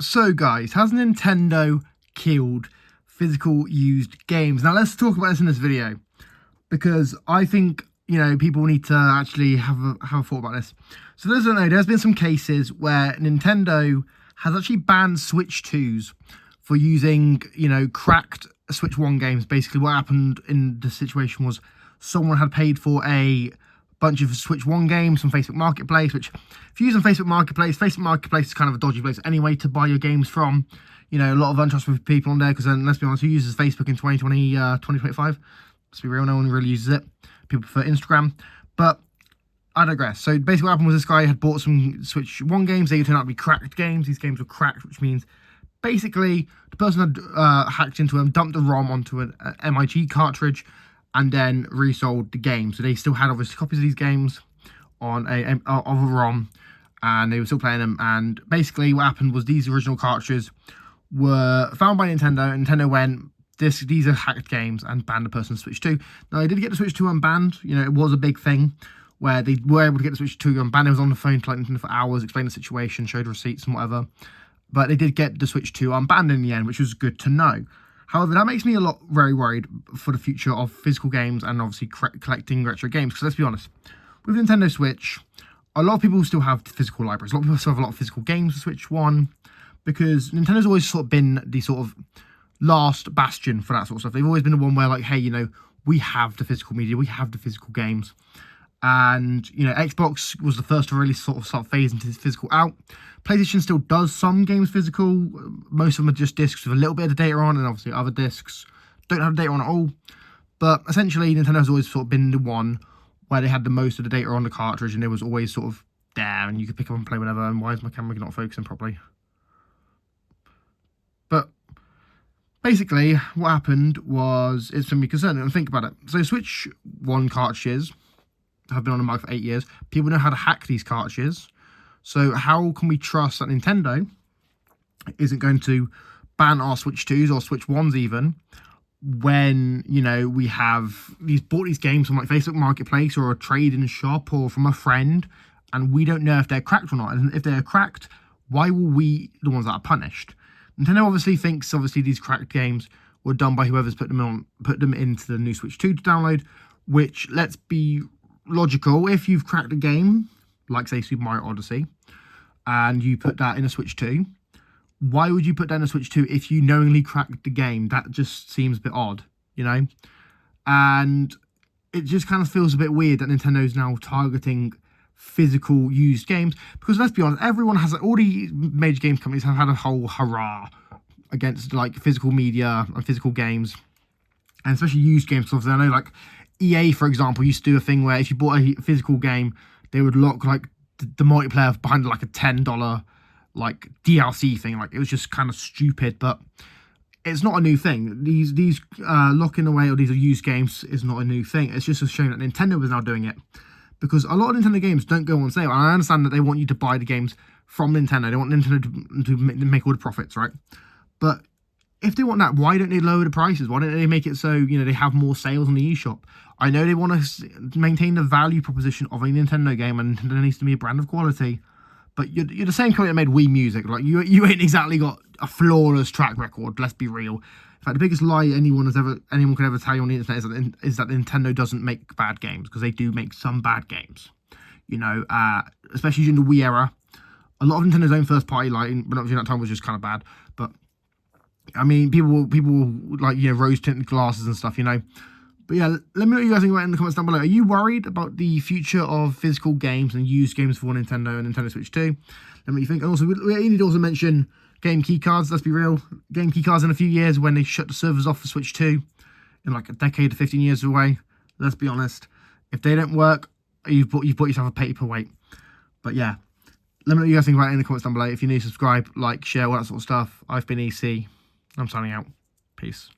So guys, has Nintendo killed physical used games? Now let's talk about this in this video, because I think, people need to actually have a thought about this. So those who don't know, there's been some cases where Nintendo has actually banned Switch 2s for using, cracked Switch 1 games. Basically what happened in the situation was someone had paid for a bunch of Switch 1 games from Facebook Marketplace, which if you use on Facebook Marketplace is kind of a dodgy place anyway to buy your games from. A lot of untrustworthy people on there, because then, let's be honest, who uses Facebook in 2025? Let's be real, no one really uses it. People prefer Instagram. But I digress. So basically what happened was this guy had bought some Switch 1 games. They turned out to be cracked games. These games were cracked, which means basically the person had hacked into them, dumped the ROM onto an MIT cartridge, and then resold the game. So they still had obviously copies of these games on a ROM, and they were still playing them. And basically what happened was these original cartridges were found by Nintendo, and Nintendo went, these are hacked games, and banned the person's Switch 2. Now they did get the Switch 2 unbanned. It was a big thing where they were able to get the Switch 2 unbanned. It was on the phone to Nintendo for hours, explained the situation, showed receipts and whatever. But they did get the Switch 2 unbanned in the end, which was good to know. However, that makes me very worried for the future of physical games and obviously collecting retro games. Because let's be honest, with Nintendo Switch, a lot of people still have physical libraries. A lot of people still have a lot of physical games for Switch 1, because Nintendo's always sort of been the sort of last bastion for that sort of stuff. They've always been the one where, like, hey, we have the physical media, we have the physical games. And, Xbox was the first to really sort of start phasing into this physical out. PlayStation still does some games physical. Most of them are just discs with a little bit of data on, and obviously other discs don't have data on at all. But essentially, Nintendo's always sort of been the one where they had the most of the data on the cartridge, and it was always sort of there, and you could pick up and play whatever. And why is my camera not focusing properly? But basically, what happened was, it's for me concerning, and think about it. So Switch 1 cartridges have been on the market for 8 years. People know how to hack these cartridges. So how can we trust that Nintendo isn't going to ban our Switch 2s or Switch 1s even, when, we have bought these games from like Facebook Marketplace or a trade-in shop or from a friend, and we don't know if they're cracked or not. And if they're cracked, why will we the ones that are punished? Nintendo obviously thinks these cracked games were done by whoever's put them into the new Switch 2 to download, which, let's be logical, if you've cracked a game, like say Super Mario Odyssey, and you put that in a Switch 2, why would you put that in a Switch 2 if you knowingly cracked the game? That just seems a bit odd, And it just kind of feels a bit weird that Nintendo's now targeting physical used games, because let's be honest, everyone has, all the major games companies have had a whole hurrah against like physical media and physical games, and especially used games. Because I know, like, EA, for example, used to do a thing where if you bought a physical game, they would lock like the multiplayer behind like a $10 like DLC thing. Like, it was just kind of stupid, but it's not a new thing. These locking away all these used games is not a new thing. It's just a shame that Nintendo is now doing it, because a lot of Nintendo games don't go on sale. And I understand that they want you to buy the games from Nintendo. They want Nintendo to make all the profits, right? But if they want that, why don't they lower the prices? Why don't they make it so, they have more sales on the eShop? I know they want to maintain the value proposition of a Nintendo game, and Nintendo needs to be a brand of quality. But you're the same company that made Wii Music. Like, you ain't exactly got a flawless track record, let's be real. In fact, the biggest lie anyone could ever tell you on the internet is that Nintendo doesn't make bad games, because they do make some bad games. Especially during the Wii era. A lot of Nintendo's own first party lighting, but not during that time, was just kind of bad. But I mean, people like, rose tinted glasses and stuff, But yeah, let me know what you guys think about it in the comments down below. Are you worried about the future of physical games and used games for Nintendo and Nintendo Switch 2? Let me know what you think. And also, we need to also mention game keycards. Let's be real. Game keycards in a few years, when they shut the servers off for Switch 2 in like a decade to 15 years away. Let's be honest. If they don't work, you've bought yourself a paperweight. But yeah, let me know what you guys think about it in the comments down below. If you're new, subscribe, like, share, all that sort of stuff. I've been EC. I'm signing out. Peace.